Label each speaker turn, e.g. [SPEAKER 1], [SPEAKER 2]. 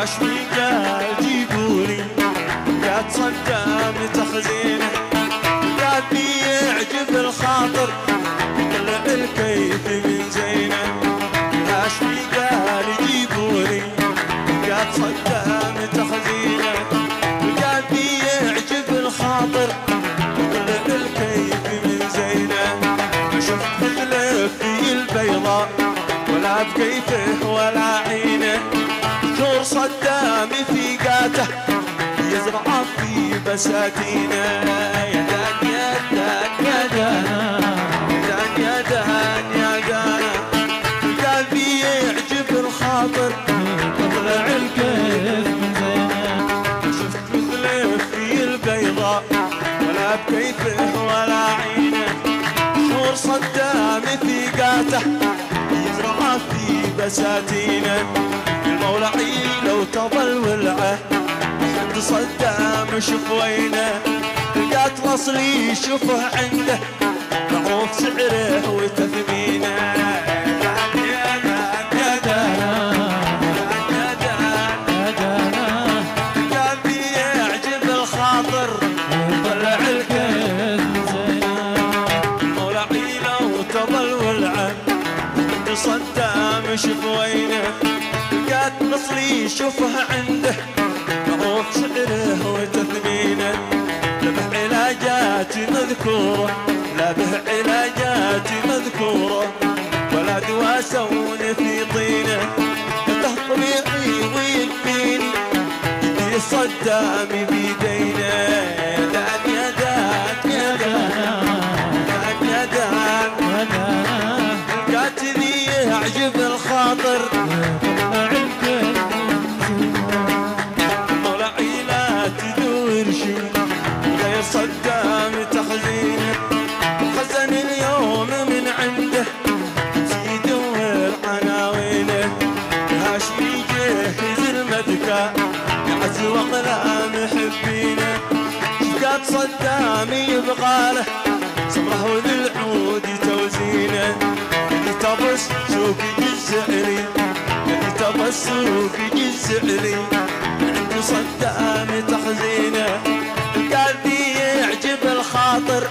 [SPEAKER 1] هاشمي قال جيبوني قال صدام تخزينه قال بيعجب الخاطر طلع الكيف من زينه هاشمي قال جيبوني قال صدام تخزينه قال بيعجب الخاطر طلع الكيف من زينه شفت مثله في البيضاء ولا بكيفه ولا عينه دكتور صدام في قاته يزرع في بساتينه يا دان يا دان يا دان يا دان يا دان قال بيعجب الخاطر طلع الكيف من زينه شفت مثله في البيضاء ولا بكيفه ولا عينه دكتور صدام في قاته يزرع في بساتينه المولى عيله تظل ولعه عند صدام شوف وينه لقات الاصلي شوفه عنده معروف سعره وتثمينه يا دان يا دان قال بيعجب الخاطر طلع الكيف من زينه المولى عيله تظل ولعه عند صدام شوف وينه لقات مصري شوفها عنده معروف سعره وتثمينه لا به علاجات مذكوره لا به علاجات مذكوره ولا دواء سون في طينه له طبيعي ويكفيني يدي صدام بيدينه دان يا دان يا دان يا دان قاتلي يعجب الخاطر المولى عيله تدور شي غير صدام تخزينه خزن اليوم من عنده يدور عناوينه هاشمي يجهز المذكى يعز واقلام محبينه شقات صدام يبغاله صبره وذالعود توزينه اللي تبص سوق يجزعلي اللي تبص سوق يجزعلي عند صدام تخزينه قال بيعجب الخاطر